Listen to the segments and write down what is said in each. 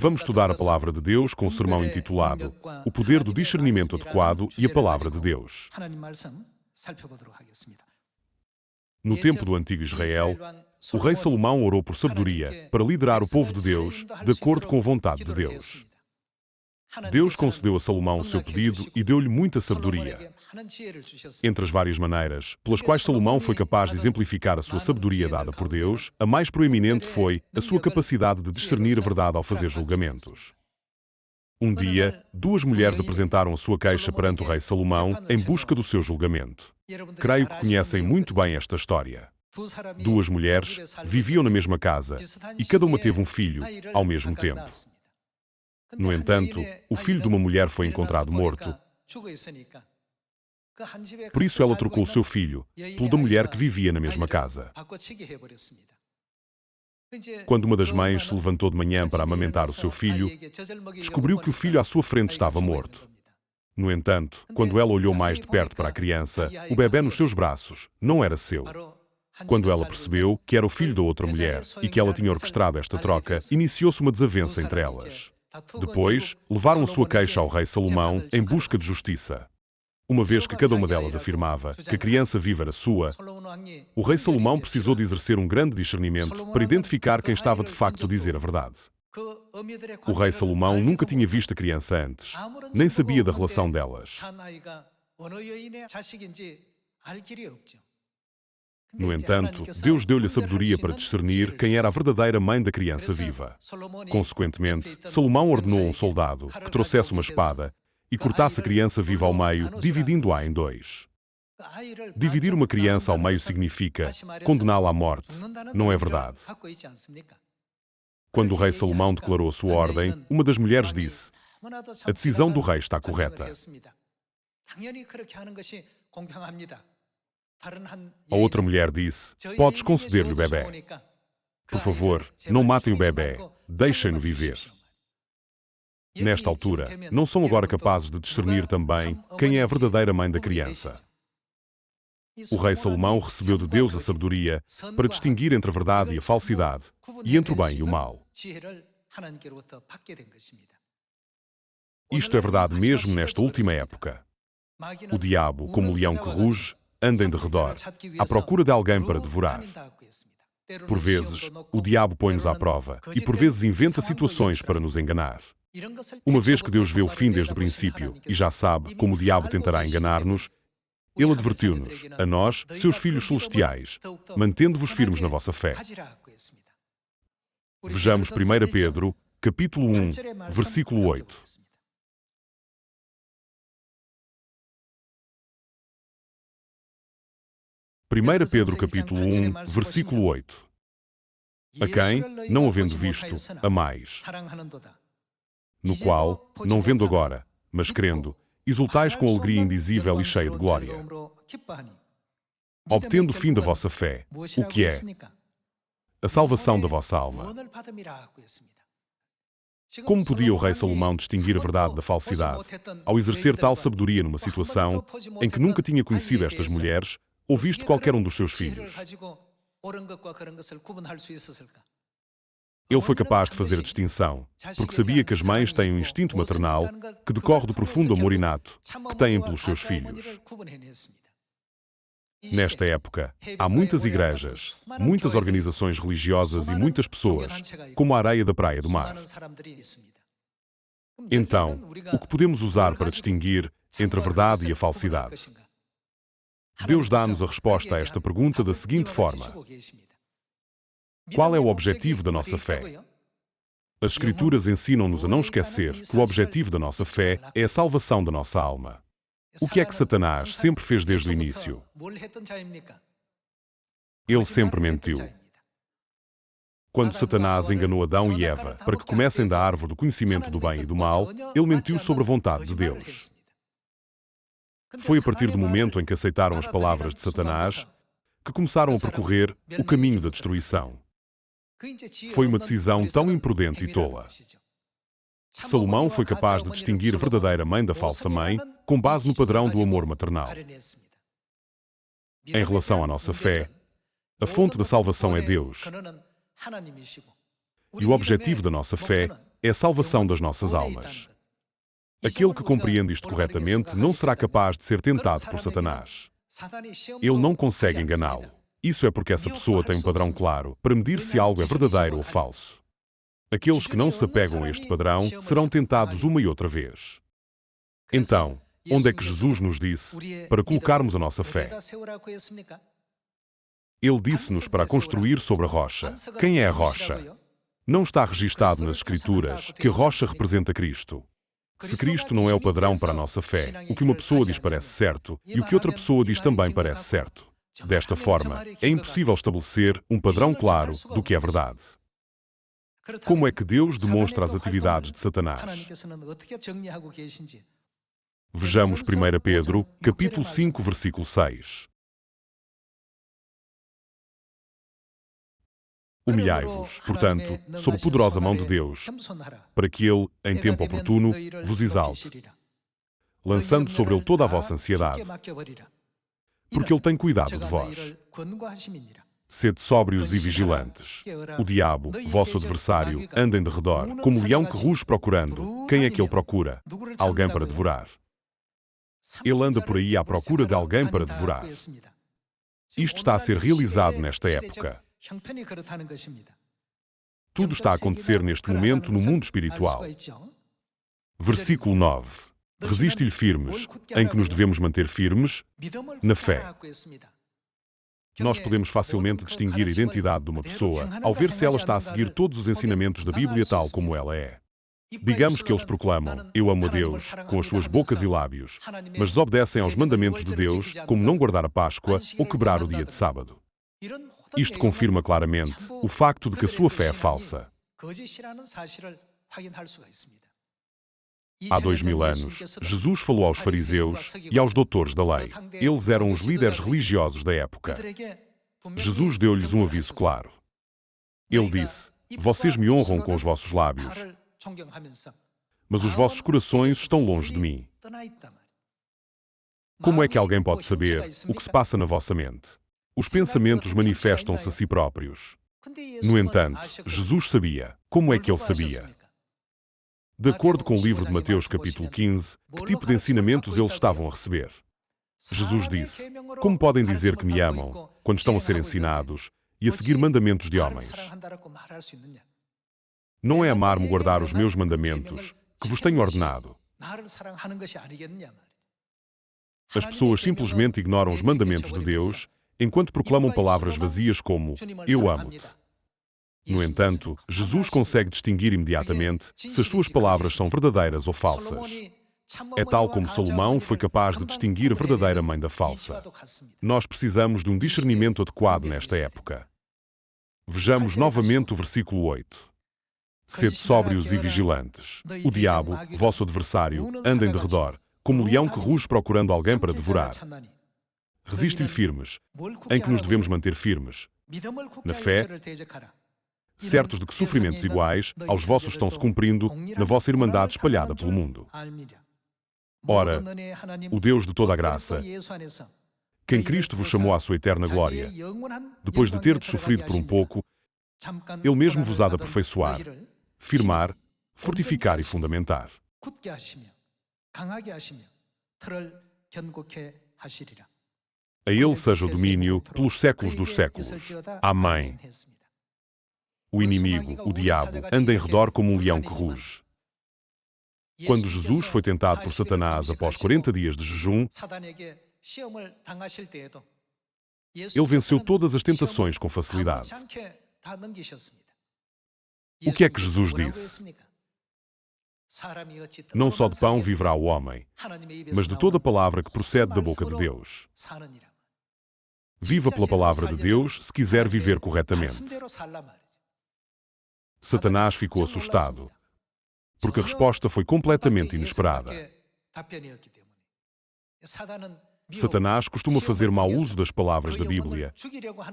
Vamos estudar a Palavra de Deus com o sermão intitulado O Poder do Discernimento Adequado e a Palavra de Deus. No tempo do antigo Israel, o rei Salomão orou por sabedoria para liderar o povo de Deus de acordo com a vontade de Deus. Deus concedeu a Salomão o seu pedido e deu-lhe muita sabedoria. Entre as várias maneiras pelas quais Salomão foi capaz de exemplificar a sua sabedoria dada por Deus, a mais proeminente foi a sua capacidade de discernir a verdade ao fazer julgamentos. Um dia, duas mulheres apresentaram a sua queixa perante o rei Salomão em busca do seu julgamento. Creio que conhecem muito bem esta história. Duas mulheres viviam na mesma casa e cada uma teve um filho ao mesmo tempo. No entanto, o filho de uma mulher foi encontrado morto. Por isso ela trocou o seu filho pelo da mulher que vivia na mesma casa. Quando uma das mães se levantou de manhã para amamentar o seu filho, descobriu que o filho à sua frente estava morto. No entanto, quando ela olhou mais de perto para a criança, o bebê nos seus braços não era seu. Quando ela percebeu que era o filho da outra mulher e que ela tinha orquestrado esta troca, iniciou-se uma desavença entre elas. Depois, levaram a sua queixa ao rei Salomão em busca de justiça. Uma vez que cada uma delas afirmava que a criança viva era sua, o rei Salomão precisou de exercer um grande discernimento para identificar quem estava de facto a dizer a verdade. O rei Salomão nunca tinha visto a criança antes, nem sabia da relação delas. No entanto, Deus deu-lhe a sabedoria para discernir quem era a verdadeira mãe da criança viva. Consequentemente, Salomão ordenou a um soldado que trouxesse uma espada e cortasse a criança viva ao meio, dividindo-a em dois. Dividir uma criança ao meio significa condená-la à morte, não é verdade? Quando o rei Salomão declarou a sua ordem, uma das mulheres disse: "A decisão do rei está correta." A outra mulher disse: "Podes conceder-lhe o bebê. Por favor, não matem o bebê, deixem-no viver." Nesta altura, não são agora capazes de discernir também quem é a verdadeira mãe da criança. O rei Salomão recebeu de Deus a sabedoria para distinguir entre a verdade e a falsidade, e entre o bem e o mal. Isto é verdade mesmo nesta última época. O diabo, como o leão que ruge, anda em derredor, à procura de alguém para devorar. Por vezes, o diabo põe-nos à prova e por vezes inventa situações para nos enganar. Uma vez que Deus vê o fim desde o princípio e já sabe como o diabo tentará enganar-nos, Ele advertiu-nos, a nós, seus filhos celestiais, mantendo-vos firmes na vossa fé. Vejamos 1 Pedro, capítulo 1, versículo 8. Primeira Pedro capítulo 1, versículo 8. A quem, não havendo visto, amais, no qual, não vendo agora, mas crendo, exultais com alegria indizível e cheia de glória, obtendo o fim da vossa fé, o que é a salvação da vossa alma. Como podia o rei Salomão distinguir a verdade da falsidade, ao exercer tal sabedoria numa situação em que nunca tinha conhecido estas mulheres ou visto qualquer um dos seus filhos? Ele foi capaz de fazer a distinção, porque sabia que as mães têm um instinto maternal que decorre do profundo amor inato que têm pelos seus filhos. Nesta época, há muitas igrejas, muitas organizações religiosas e muitas pessoas, como a areia da praia do mar. Então, o que podemos usar para distinguir entre a verdade e a falsidade? Deus dá-nos a resposta a esta pergunta da seguinte forma: qual é o objetivo da nossa fé? As Escrituras ensinam-nos a não esquecer que o objetivo da nossa fé é a salvação da nossa alma. O que é que Satanás sempre fez desde o início? Ele sempre mentiu. Quando Satanás enganou Adão e Eva para que comessem da árvore do conhecimento do bem e do mal, ele mentiu sobre a vontade de Deus. Foi a partir do momento em que aceitaram as palavras de Satanás que começaram a percorrer o caminho da destruição. Foi uma decisão tão imprudente e tola. Salomão foi capaz de distinguir a verdadeira mãe da falsa mãe com base no padrão do amor maternal. Em relação à nossa fé, a fonte da salvação é Deus. E o objetivo da nossa fé é a salvação das nossas almas. Aquele que compreende isto corretamente não será capaz de ser tentado por Satanás. Ele não consegue enganá-lo. Isso é porque essa pessoa tem um padrão claro para medir se algo é verdadeiro ou falso. Aqueles que não se apegam a este padrão serão tentados uma e outra vez. Então, onde é que Jesus nos disse para colocarmos a nossa fé? Ele disse-nos para construir sobre a rocha. Quem é a rocha? Não está registado nas Escrituras que a rocha representa Cristo. Se Cristo não é o padrão para a nossa fé, o que uma pessoa diz parece certo e o que outra pessoa diz também parece certo. Desta forma, é impossível estabelecer um padrão claro do que é verdade. Como é que Deus demonstra as atividades de Satanás? Vejamos 1 Pedro, capítulo 5, versículo 6. Humilhai-vos, portanto, sob a poderosa mão de Deus, para que Ele, em tempo oportuno, vos exalte, lançando sobre Ele toda a vossa ansiedade, porque Ele tem cuidado de vós. Sede sóbrios e vigilantes. O diabo, vosso adversário, anda em derredor, como leão que ruge procurando. Quem é que ele procura? Alguém para devorar. Ele anda por aí à procura de alguém para devorar. Isto está a ser realizado nesta época. Tudo está a acontecer neste momento no mundo espiritual. Versículo 9. Resiste-lhe firmes, em que nos devemos manter firmes, na fé. Nós podemos facilmente distinguir a identidade de uma pessoa ao ver se ela está a seguir todos os ensinamentos da Bíblia tal como ela é. Digamos que eles proclamam, eu amo a Deus, com as suas bocas e lábios, mas desobedecem aos mandamentos de Deus, como não guardar a Páscoa ou quebrar o dia de sábado. Isto confirma claramente o facto de que a sua fé é falsa. Há 2000 anos, Jesus falou aos fariseus e aos doutores da lei. Eles eram os líderes religiosos da época. Jesus deu-lhes um aviso claro. Ele disse, vocês me honram com os vossos lábios, mas os vossos corações estão longe de mim. Como é que alguém pode saber o que se passa na vossa mente? Os pensamentos manifestam-se a si próprios. No entanto, Jesus sabia. Como é que ele sabia? De acordo com o livro de Mateus capítulo 15, que tipo de ensinamentos eles estavam a receber? Jesus disse, como podem dizer que me amam, quando estão a ser ensinados e a seguir mandamentos de homens? Não é amar-me guardar os meus mandamentos, que vos tenho ordenado. As pessoas simplesmente ignoram os mandamentos de Deus, enquanto proclamam palavras vazias como, eu amo-te. No entanto, Jesus consegue distinguir imediatamente se as suas palavras são verdadeiras ou falsas. É tal como Salomão foi capaz de distinguir a verdadeira mãe da falsa. Nós precisamos de um discernimento adequado nesta época. Vejamos novamente o versículo 8. Sede sóbrios e vigilantes. O diabo, vosso adversário, anda em derredor, como leão que ruge procurando alguém para devorar. Resiste-lhe firmes, em que nos devemos manter firmes, na fé, certos de que sofrimentos iguais aos vossos estão se cumprindo na vossa irmandade espalhada pelo mundo. Ora, o Deus de toda a graça, que em Cristo vos chamou à sua eterna glória, depois de terdes sofrido por um pouco, Ele mesmo vos há de aperfeiçoar, firmar, fortificar e fundamentar. A Ele seja o domínio pelos séculos dos séculos. Amém. O inimigo, o diabo, anda em redor como um leão que ruge. Quando Jesus foi tentado por Satanás após 40 dias de jejum, ele venceu todas as tentações com facilidade. O que é que Jesus disse? Não só de pão viverá o homem, mas de toda palavra que procede da boca de Deus. Viva pela palavra de Deus se quiser viver corretamente. Satanás ficou assustado, porque a resposta foi completamente inesperada. Satanás costuma fazer mau uso das palavras da Bíblia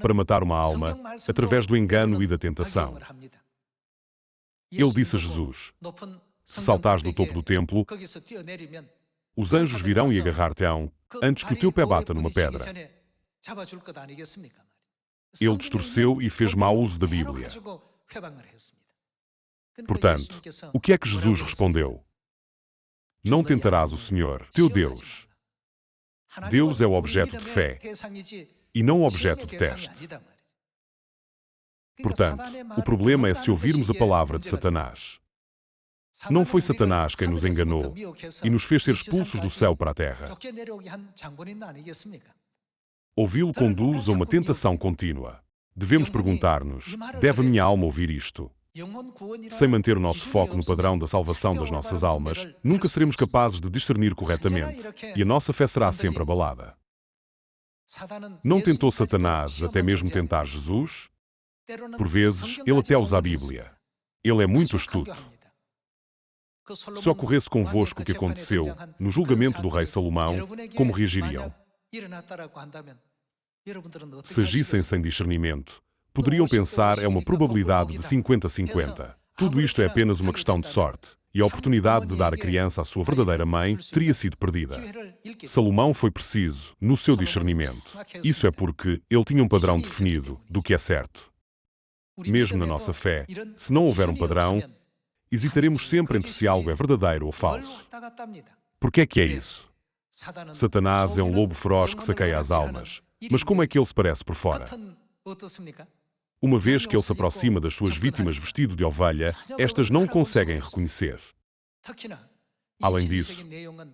para matar uma alma através do engano e da tentação. Ele disse a Jesus, se saltares do topo do templo, os anjos virão e agarrar-te-ão antes que o teu pé bata numa pedra. Ele distorceu e fez mau uso da Bíblia. Portanto, o que é que Jesus respondeu? Não tentarás o Senhor, teu Deus. Deus é o objeto de fé e não o objeto de teste. Portanto, o problema é se ouvirmos a palavra de Satanás. Não foi Satanás quem nos enganou e nos fez ser expulsos do céu para a terra. Ouvi-lo conduz a uma tentação contínua. Devemos perguntar-nos: deve a minha alma ouvir isto? Sem manter o nosso foco no padrão da salvação das nossas almas, nunca seremos capazes de discernir corretamente e a nossa fé será sempre abalada. Não tentou Satanás até mesmo tentar Jesus? Por vezes, ele até usa a Bíblia. Ele é muito astuto. Se ocorresse convosco o que aconteceu no julgamento do rei Salomão, como reagiriam? Se agissem sem discernimento, poderiam pensar é uma probabilidade de 50-50. Tudo isto é apenas uma questão de sorte, e a oportunidade de dar a criança à sua verdadeira mãe teria sido perdida. Salomão foi preciso no seu discernimento. Isso é porque ele tinha um padrão definido do que é certo. Mesmo na nossa fé, se não houver um padrão, hesitaremos sempre entre se algo é verdadeiro ou falso. Por que é isso? Satanás é um lobo feroz que saqueia as almas. Mas como é que ele se parece por fora? Uma vez que ele se aproxima das suas vítimas vestido de ovelha, estas não o conseguem reconhecer. Além disso,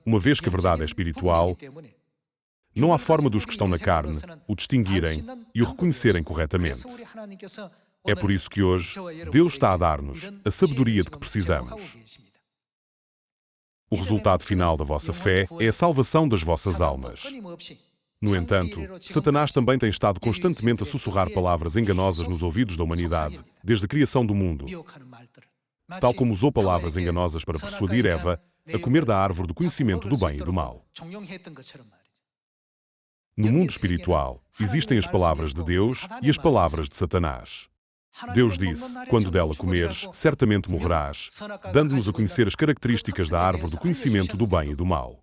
uma vez que a verdade é espiritual, não há forma dos que estão na carne o distinguirem e o reconhecerem corretamente. É por isso que hoje Deus está a dar-nos a sabedoria de que precisamos. O resultado final da vossa fé é a salvação das vossas almas. No entanto, Satanás também tem estado constantemente a sussurrar palavras enganosas nos ouvidos da humanidade, desde a criação do mundo. Tal como usou palavras enganosas para persuadir Eva a comer da árvore do conhecimento do bem e do mal. No mundo espiritual, existem as palavras de Deus e as palavras de Satanás. Deus disse: quando dela comeres, certamente morrerás, dando-nos a conhecer as características da árvore do conhecimento do bem e do mal.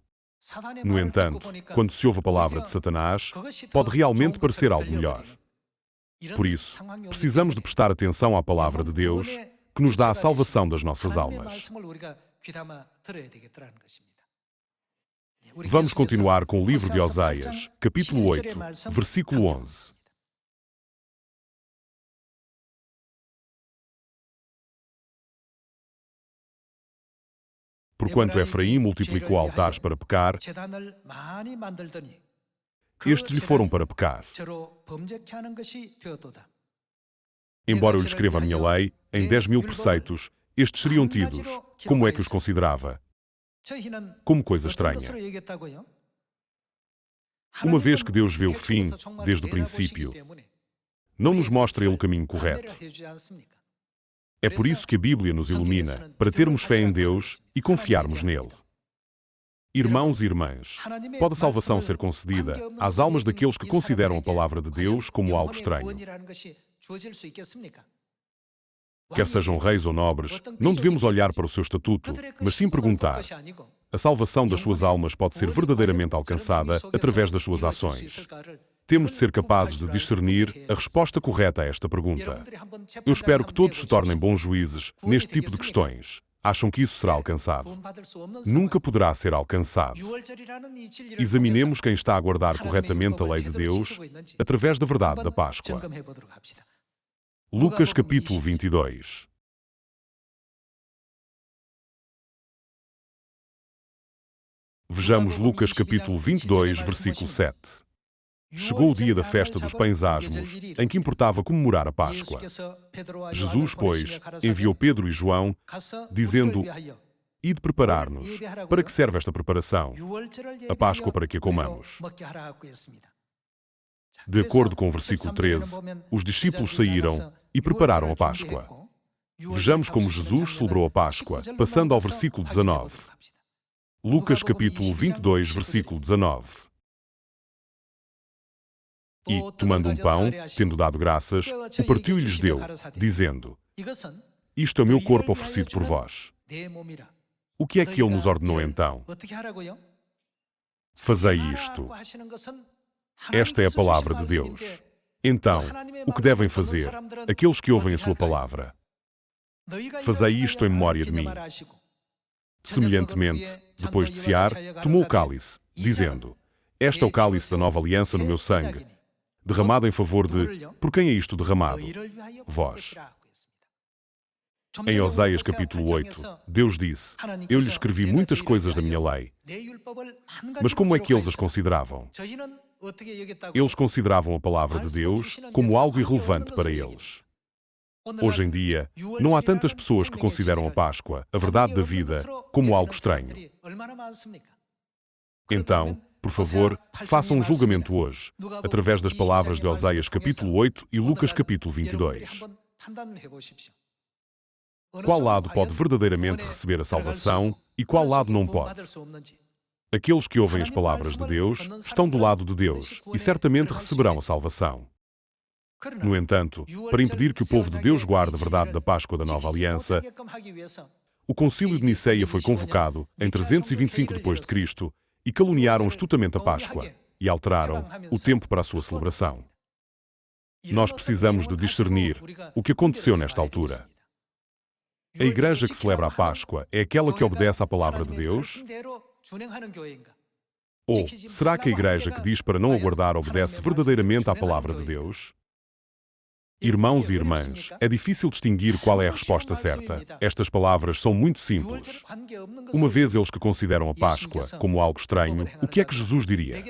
No entanto, quando se ouve a palavra de Satanás, pode realmente parecer algo melhor. Por isso, precisamos de prestar atenção à palavra de Deus, que nos dá a salvação das nossas almas. Vamos continuar com o livro de Oséias, capítulo 8, versículo 11. Porquanto Efraim multiplicou altares para pecar, estes lhe foram para pecar. Embora eu lhe escreva a minha lei, em 10.000 preceitos, estes seriam tidos. Como é que os considerava? Como coisa estranha. Uma vez que Deus vê o fim, desde o princípio, não nos mostra Ele o caminho correto. É por isso que a Bíblia nos ilumina, para termos fé em Deus e confiarmos nele. Irmãos e irmãs, pode a salvação ser concedida às almas daqueles que consideram a palavra de Deus como algo estranho? Quer sejam reis ou nobres, não devemos olhar para o seu estatuto, mas sim perguntar: a salvação das suas almas pode ser verdadeiramente alcançada através das suas ações? Temos de ser capazes de discernir a resposta correta a esta pergunta. Eu espero que todos se tornem bons juízes neste tipo de questões. Acham que isso será alcançado? Nunca poderá ser alcançado. Examinemos quem está a guardar corretamente a lei de Deus através da verdade da Páscoa. Lucas capítulo 22. Vejamos Lucas capítulo 22, versículo 7. Chegou o dia da festa dos pães asmos, em que importava comemorar a Páscoa. Jesus, pois, enviou Pedro e João, dizendo: ide preparar-nos. Para que serve esta preparação? A Páscoa para que a comamos. De acordo com o versículo 13, os discípulos saíram e prepararam a Páscoa. Vejamos como Jesus celebrou a Páscoa, passando ao versículo 19. Lucas capítulo 22, versículo 19. E, tomando um pão, tendo dado graças, o partiu e lhes deu, dizendo: isto é o meu corpo oferecido por vós. O que é que ele nos ordenou então? Fazei isto. Esta é a palavra de Deus. Então, o que devem fazer aqueles que ouvem a sua palavra? Fazei isto em memória de mim. Semelhantemente, depois de cear, tomou o cálice, dizendo: Este é o cálice da nova aliança no meu sangue, derramado em favor de... Por quem é isto derramado? Vós. Em Oséias capítulo 8, Deus disse: Eu lhes escrevi muitas coisas da minha lei. Mas como é que eles as consideravam? Eles consideravam a palavra de Deus como algo irrelevante para eles. Hoje em dia, não há tantas pessoas que consideram a Páscoa, a verdade da vida, como algo estranho. Então, por favor, façam um julgamento hoje, através das palavras de Oséias capítulo 8 e Lucas capítulo 22. Qual lado pode verdadeiramente receber a salvação e qual lado não pode? Aqueles que ouvem as palavras de Deus estão do lado de Deus e certamente receberão a salvação. No entanto, para impedir que o povo de Deus guarde a verdade da Páscoa da Nova Aliança, o Concílio de Niceia foi convocado em 325 d.C. e caluniaram astutamente a Páscoa e alteraram o tempo para a sua celebração. Nós precisamos de discernir o que aconteceu nesta altura. A igreja que celebra a Páscoa é aquela que obedece à palavra de Deus? Ou será que a igreja que diz para não aguardar obedece verdadeiramente à palavra de Deus? Irmãos e irmãs, é difícil distinguir qual é a resposta certa. Estas palavras são muito simples. Uma vez eles que consideram a Páscoa como algo estranho, o que é que Jesus diria?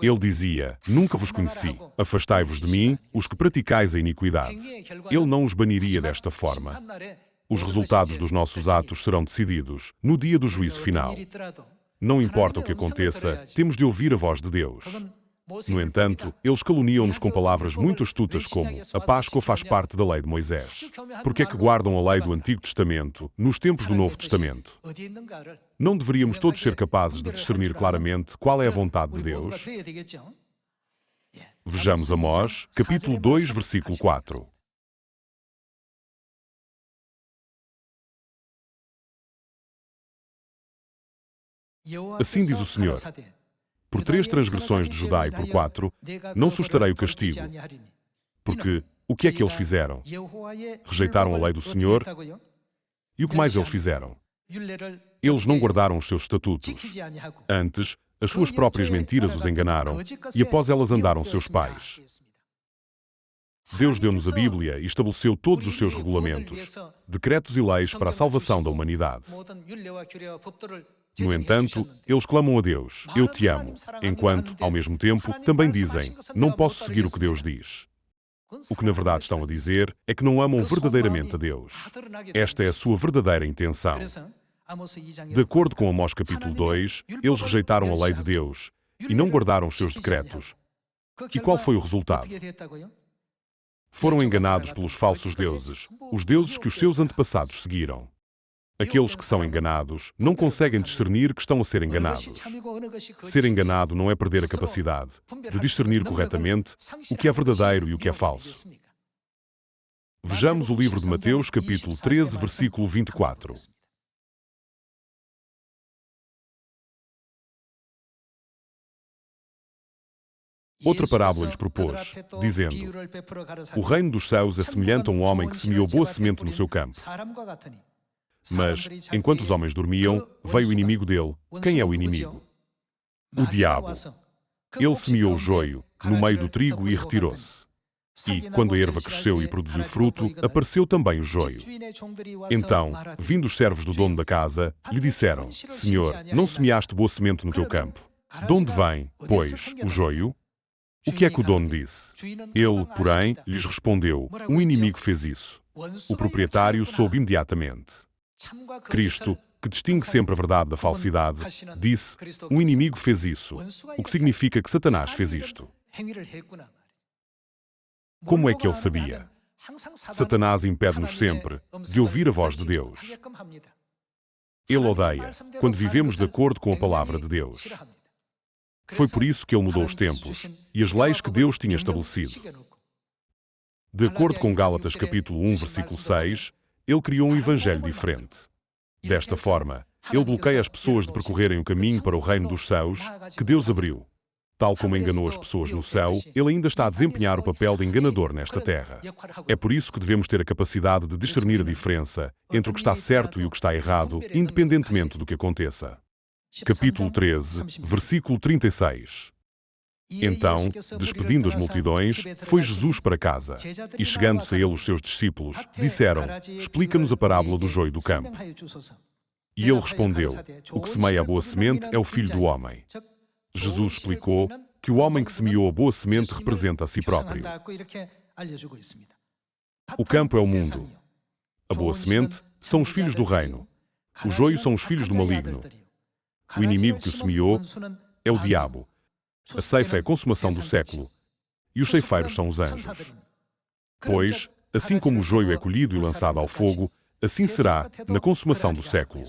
Ele dizia: Nunca vos conheci. Afastai-vos de mim, os que praticais a iniquidade. Ele não os baniria desta forma. Os resultados dos nossos atos serão decididos no dia do juízo final. Não importa o que aconteça, temos de ouvir a voz de Deus. No entanto, eles caluniam-nos com palavras muito astutas como: a Páscoa faz parte da lei de Moisés. Por que é que guardam a lei do Antigo Testamento nos tempos do Novo Testamento? Não deveríamos todos ser capazes de discernir claramente qual é a vontade de Deus? Vejamos Amós, capítulo 2, versículo 4. Assim diz o Senhor: Por 3 transgressões de Judá e por 4, não sustarei o castigo. Porque o que é que eles fizeram? Rejeitaram a lei do Senhor. E o que mais eles fizeram? Eles não guardaram os seus estatutos. Antes, as suas próprias mentiras os enganaram, e após elas andaram seus pais. Deus deu-nos a Bíblia e estabeleceu todos os seus regulamentos, decretos e leis para a salvação da humanidade. No entanto, eles clamam a Deus: Eu te amo, enquanto, ao mesmo tempo, também dizem: Não posso seguir o que Deus diz. O que na verdade estão a dizer é que não amam verdadeiramente a Deus. Esta é a sua verdadeira intenção. De acordo com Amós capítulo 2, eles rejeitaram a lei de Deus e não guardaram os seus decretos. E qual foi o resultado? Foram enganados pelos falsos deuses, os deuses que os seus antepassados seguiram. Aqueles que são enganados não conseguem discernir que estão a ser enganados. Ser enganado não é perder a capacidade de discernir corretamente o que é verdadeiro e o que é falso. Vejamos o livro de Mateus, capítulo 13, versículo 24. Outra parábola lhes propôs, dizendo: O reino dos céus é semelhante a um homem que semeou boa semente no seu campo. Mas, enquanto os homens dormiam, veio o inimigo dele. Quem é o inimigo? O diabo. Ele semeou o joio no meio do trigo e retirou-se. E, quando a erva cresceu e produziu fruto, apareceu também o joio. Então, vindo os servos do dono da casa, lhe disseram: Senhor, não semeaste boa semente no teu campo? De onde vem, pois, o joio? O que é que o dono disse? Ele, porém, lhes respondeu: Um inimigo fez isso. O proprietário soube imediatamente. Cristo, que distingue sempre a verdade da falsidade, disse: Um inimigo fez isso, o que significa que Satanás fez isto. Como é que ele sabia? Satanás impede-nos sempre de ouvir a voz de Deus. Ele odeia quando vivemos de acordo com a palavra de Deus. Foi por isso que ele mudou os tempos e as leis que Deus tinha estabelecido. De acordo com Gálatas capítulo 1, versículo 6, ele criou um evangelho diferente. Desta forma, ele bloqueia as pessoas de percorrerem o caminho para o reino dos céus que Deus abriu. Tal como enganou as pessoas no céu, ele ainda está a desempenhar o papel de enganador nesta terra. É por isso que devemos ter a capacidade de discernir a diferença entre o que está certo e o que está errado, independentemente do que aconteça. Capítulo 13, versículo 36. Então, despedindo as multidões, foi Jesus para casa. E chegando-se a ele os seus discípulos, disseram: Explica-nos a parábola do joio do campo. E ele respondeu: O que semeia a boa semente é o Filho do Homem. Jesus explicou que o homem que semeou a boa semente representa a si próprio. O campo é o mundo. A boa semente são os filhos do reino. O joio são os filhos do maligno. O inimigo que o semeou é o diabo. A ceifa é a consumação do século. E os ceifeiros são os anjos. Pois, assim como o joio é colhido e lançado ao fogo, assim será na consumação do século.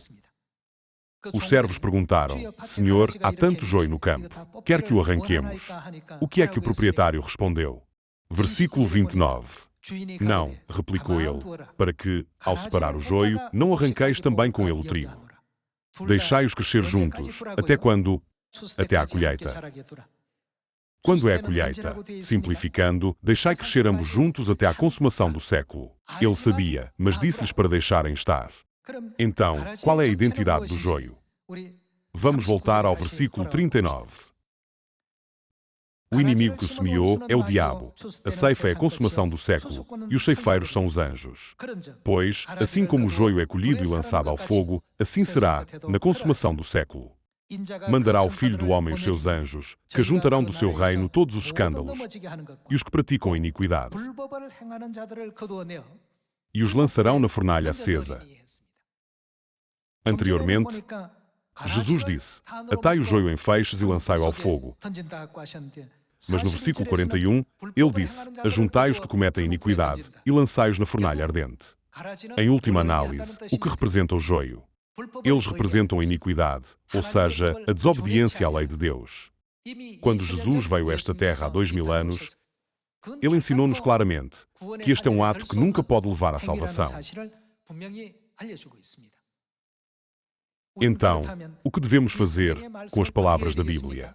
Os servos perguntaram: Senhor, há tanto joio no campo, quer que o arranquemos? O que é que o proprietário respondeu? Versículo 29. Não, replicou ele, para que, ao separar o joio, não arranqueis também com ele o trigo. Deixai-os crescer juntos, até quando? Até à colheita. Quando é a colheita? Simplificando, deixai crescer ambos juntos até à consumação do século. Ele sabia, mas disse-lhes para deixarem estar. Então, qual é a identidade do joio? Vamos voltar ao versículo 39. O inimigo que o semeou é o diabo. A ceifa é a consumação do século, e os ceifeiros são os anjos. Pois, assim como o joio é colhido e lançado ao fogo, assim será na consumação do século. Mandará o Filho do Homem os seus anjos, que ajuntarão do seu reino todos os escândalos e os que praticam iniquidade, e os lançarão na fornalha acesa. Anteriormente, Jesus disse: Atai o joio em feixes e lançai-o ao fogo. Mas no versículo 41, ele disse: Ajuntai os que cometem iniquidade e lançai-os na fornalha ardente. Em última análise, o que representa o joio? Eles representam a iniquidade, ou seja, a desobediência à lei de Deus. Quando Jesus veio a esta terra há 2000 anos, ele ensinou-nos claramente que este é um ato que nunca pode levar à salvação. Então, o que devemos fazer com as palavras da Bíblia?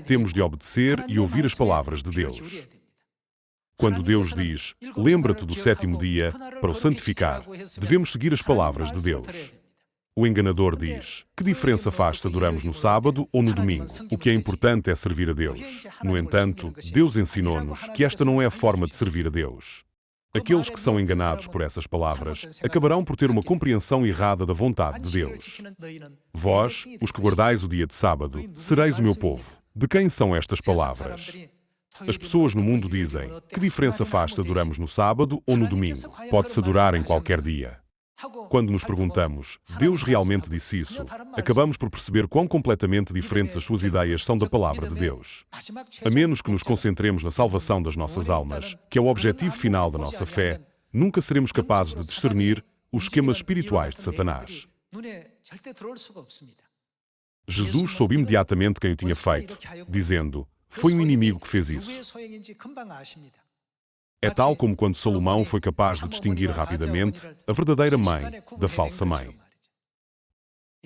Temos de obedecer e ouvir as palavras de Deus. Quando Deus diz: Lembra-te do sétimo dia para o santificar, devemos seguir as palavras de Deus. O enganador diz: Que diferença faz se adoramos no sábado ou no domingo? O que é importante é servir a Deus. No entanto, Deus ensinou-nos que esta não é a forma de servir a Deus. Aqueles que são enganados por essas palavras acabarão por ter uma compreensão errada da vontade de Deus. Vós, os que guardais o dia de sábado, sereis o meu povo. De quem são estas palavras? As pessoas no mundo dizem: Que diferença faz se adoramos no sábado ou no domingo? Pode-se adorar em qualquer dia. Quando nos perguntamos: Deus realmente disse isso? Acabamos por perceber quão completamente diferentes as suas ideias são da palavra de Deus. A menos que nos concentremos na salvação das nossas almas, que é o objetivo final da nossa fé, nunca seremos capazes de discernir os esquemas espirituais de Satanás. Jesus soube imediatamente quem o tinha feito, dizendo: Foi um inimigo que fez isso. É tal como quando Salomão foi capaz de distinguir rapidamente a verdadeira mãe da falsa mãe.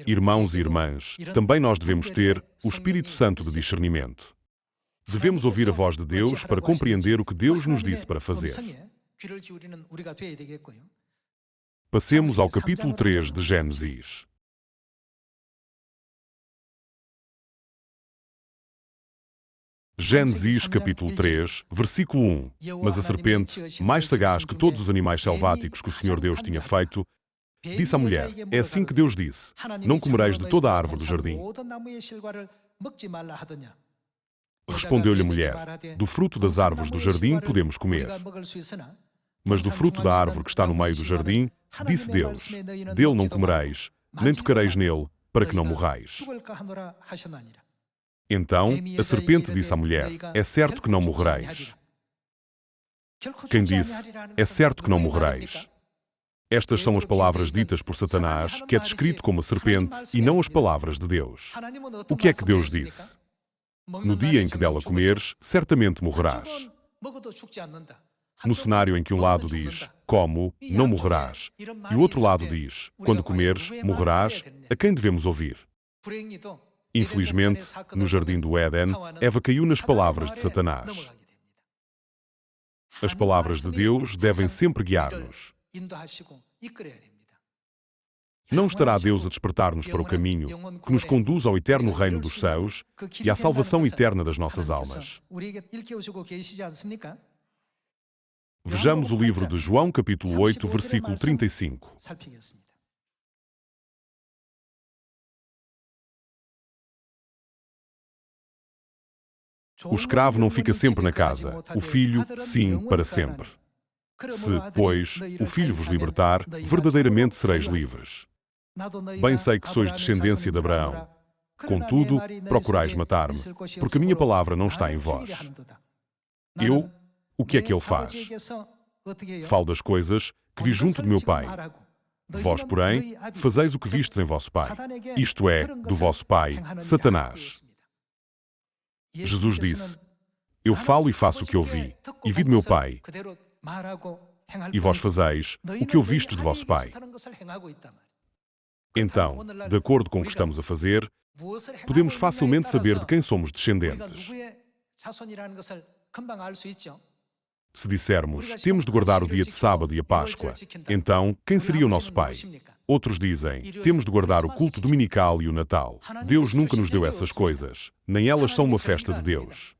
Irmãos e irmãs, também nós devemos ter o Espírito Santo de discernimento. Devemos ouvir a voz de Deus para compreender o que Deus nos disse para fazer. Passemos ao capítulo 3 de Gênesis. Gênesis capítulo 3, versículo 1. Mas a serpente, mais sagaz que todos os animais selváticos que o Senhor Deus tinha feito, disse à mulher: É assim que Deus disse: Não comereis de toda a árvore do jardim. Respondeu-lhe a mulher: Do fruto das árvores do jardim podemos comer. Mas do fruto da árvore que está no meio do jardim, disse Deus: Dele não comereis, nem tocareis nele, para que não morrais. Então, a serpente disse à mulher: É certo que não morrereis. Quem disse: É certo que não morrereis? Estas são as palavras ditas por Satanás, que é descrito como a serpente, e não as palavras de Deus. O que é que Deus disse? No dia em que dela comeres, certamente morrerás. No cenário em que um lado diz: Como, não morrerás, e o outro lado diz: Quando comeres, morrerás, a quem devemos ouvir? Infelizmente, no jardim do Éden, Eva caiu nas palavras de Satanás. As palavras de Deus devem sempre guiar-nos. Não estará Deus a despertar-nos para o caminho que nos conduz ao eterno reino dos céus e à salvação eterna das nossas almas? Vejamos o livro de João, capítulo 8, versículo 35. O escravo não fica sempre na casa, o filho, sim, para sempre. Se, pois, o Filho vos libertar, verdadeiramente sereis livres. Bem sei que sois descendência de Abraão. Contudo, procurais matar-me, porque a minha palavra não está em vós. O que é que ele faz? Falo das coisas que vi junto de meu pai. Vós, porém, fazeis o que vistes em vosso pai. Isto é, do vosso pai, Satanás. Jesus disse: Eu falo e faço o que eu vi, e vi de meu pai. E vós fazeis o que eu vistes de vosso pai. Então, de acordo com o que estamos a fazer, podemos facilmente saber de quem somos descendentes. Se dissermos, temos de guardar o dia de sábado e a Páscoa, então, quem seria o nosso pai? Outros dizem, temos de guardar o culto dominical e o Natal. Deus nunca nos deu essas coisas, nem elas são uma festa de Deus.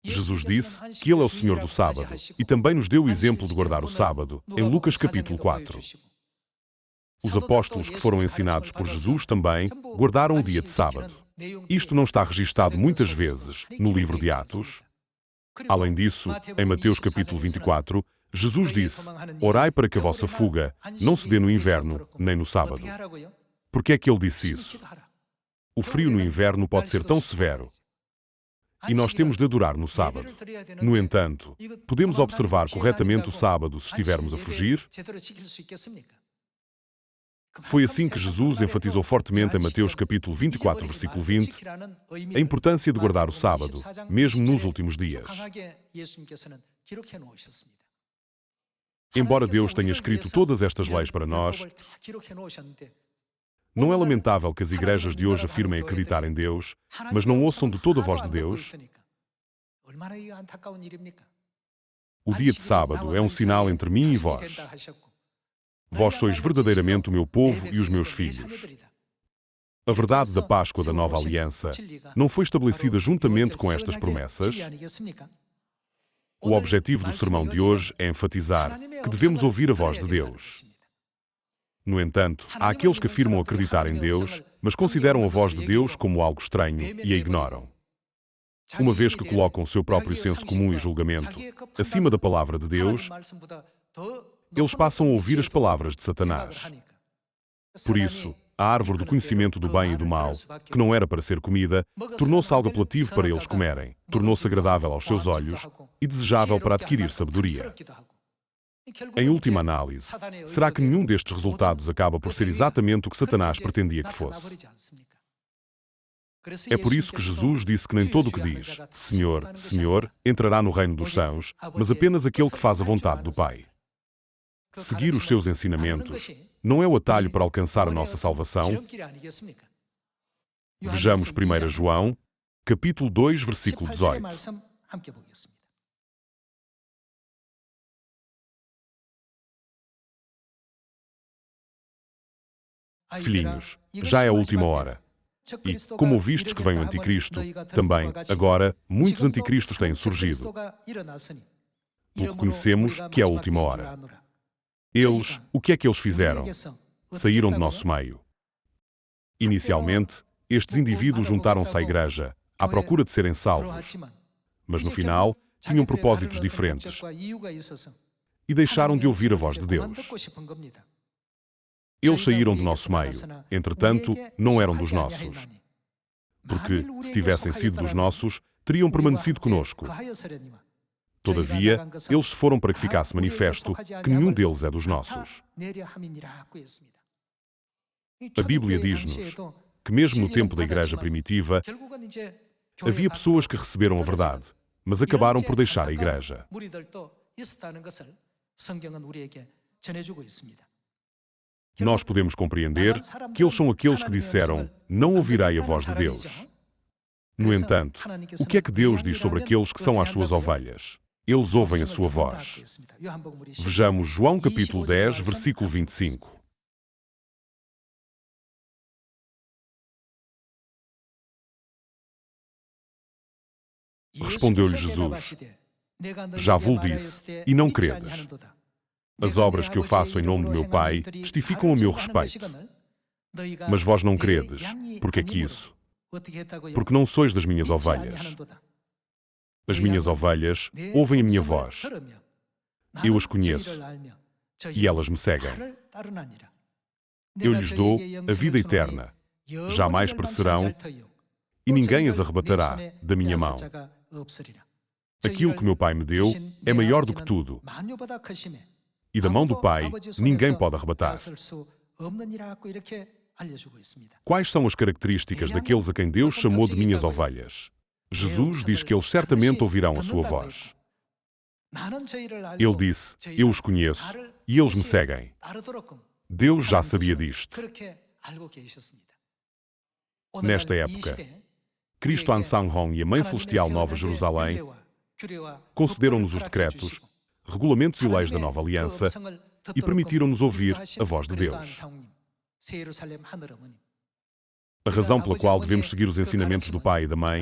Jesus disse que Ele é o Senhor do sábado, e também nos deu o exemplo de guardar o sábado, em Lucas capítulo 4. Os apóstolos que foram ensinados por Jesus também guardaram o dia de sábado. Isto não está registado muitas vezes no livro de Atos. Além disso, em Mateus capítulo 24, Jesus disse: Orai para que a vossa fuga não se dê no inverno, nem no sábado. Por que é que ele disse isso? O frio no inverno pode ser tão severo. E nós temos de adorar no sábado. No entanto, podemos observar corretamente o sábado se estivermos a fugir? Foi assim que Jesus enfatizou fortemente em Mateus capítulo 24, versículo 20, a importância de guardar o sábado, mesmo nos últimos dias. Embora Deus tenha escrito todas estas leis para nós, não é lamentável que as igrejas de hoje afirmem acreditar em Deus, mas não ouçam de toda a voz de Deus? O dia de sábado é um sinal entre mim e vós. Vós sois verdadeiramente o meu povo e os meus filhos. A verdade da Páscoa da Nova Aliança não foi estabelecida juntamente com estas promessas? O objetivo do sermão de hoje é enfatizar que devemos ouvir a voz de Deus. No entanto, há aqueles que afirmam acreditar em Deus, mas consideram a voz de Deus como algo estranho e a ignoram. Uma vez que colocam o seu próprio senso comum e julgamento acima da palavra de Deus, eles passam a ouvir as palavras de Satanás. Por isso, a árvore do conhecimento do bem e do mal, que não era para ser comida, tornou-se algo apelativo para eles comerem, tornou-se agradável aos seus olhos e desejável para adquirir sabedoria. Em última análise, será que nenhum destes resultados acaba por ser exatamente o que Satanás pretendia que fosse? É por isso que Jesus disse que nem todo o que diz, Senhor, Senhor, entrará no reino dos céus, mas apenas aquele que faz a vontade do Pai. Seguir os seus ensinamentos não é o atalho para alcançar a nossa salvação? Vejamos 1 João, capítulo 2, versículo 18. Filhinhos, já é a última hora. E, como ouvistes que vem o anticristo, também, agora, muitos anticristos têm surgido. Porque conhecemos que é a última hora. Eles, o que é que eles fizeram? Saíram do nosso meio. Inicialmente, estes indivíduos juntaram-se à igreja, à procura de serem salvos. Mas no final, tinham propósitos diferentes. E deixaram de ouvir a voz de Deus. Eles saíram do nosso meio, entretanto, não eram dos nossos. Porque, se tivessem sido dos nossos, teriam permanecido conosco. Todavia, eles se foram para que ficasse manifesto que nenhum deles é dos nossos. A Bíblia diz-nos que mesmo no tempo da igreja primitiva, havia pessoas que receberam a verdade, mas acabaram por deixar a igreja. Nós podemos compreender que eles são aqueles que disseram: não ouvirei a voz de Deus. No entanto, o que é que Deus diz sobre aqueles que são as suas ovelhas? Eles ouvem a sua voz. Vejamos João capítulo 10, versículo 25. Respondeu-lhe Jesus: já vos disse, e não credes. As obras que eu faço em nome do meu Pai testificam a meu respeito. Mas vós não credes. Porque é que isso? Porque não sois das minhas ovelhas. As minhas ovelhas ouvem a minha voz. Eu as conheço, e elas me seguem. Eu lhes dou a vida eterna. Jamais perecerão, e ninguém as arrebatará da minha mão. Aquilo que meu Pai me deu é maior do que tudo, e da mão do Pai ninguém pode arrebatar. Quais são as características daqueles a quem Deus chamou de minhas ovelhas? Jesus diz que eles certamente ouvirão a sua voz. Ele disse: eu os conheço, e eles me seguem. Deus já sabia disto. Nesta época, Cristo Ansanghong e a Mãe Celestial Nova Jerusalém concederam-nos os decretos, regulamentos e leis da Nova Aliança e permitiram-nos ouvir a voz de Deus. A razão pela qual devemos seguir os ensinamentos do Pai e da Mãe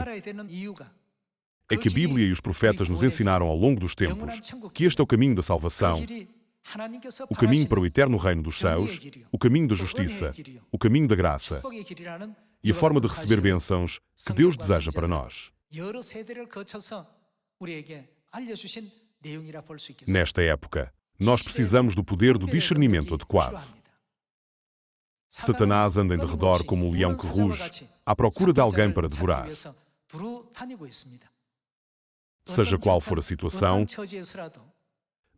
é que a Bíblia e os profetas nos ensinaram ao longo dos tempos que este é o caminho da salvação, o caminho para o eterno reino dos céus, o caminho da justiça, o caminho da graça e a forma de receber bênçãos que Deus deseja para nós. Nesta época, nós precisamos do poder do discernimento adequado. Satanás anda em derredor como um leão que ruge, à procura de alguém para devorar. Seja qual for a situação,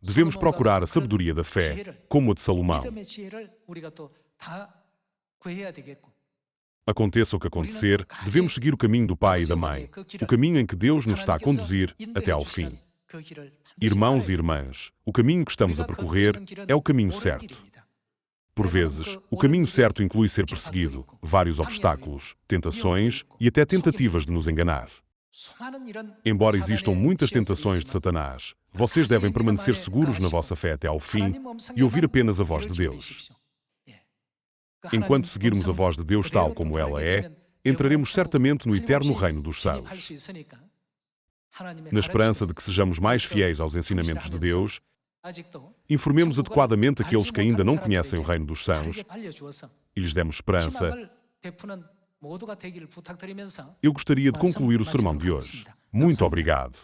devemos procurar a sabedoria da fé, como a de Salomão. Aconteça o que acontecer, devemos seguir o caminho do Pai e da Mãe, o caminho em que Deus nos está a conduzir até ao fim. Irmãos e irmãs, o caminho que estamos a percorrer é o caminho certo. Por vezes, o caminho certo inclui ser perseguido, vários obstáculos, tentações e até tentativas de nos enganar. Embora existam muitas tentações de Satanás, vocês devem permanecer seguros na vossa fé até ao fim e ouvir apenas a voz de Deus. Enquanto seguirmos a voz de Deus tal como ela é, entraremos certamente no eterno reino dos céus. Na esperança de que sejamos mais fiéis aos ensinamentos de Deus, informemos adequadamente aqueles que ainda não conhecem o reino dos céus e lhes demos esperança. Eu gostaria de concluir o sermão de hoje. Muito obrigado.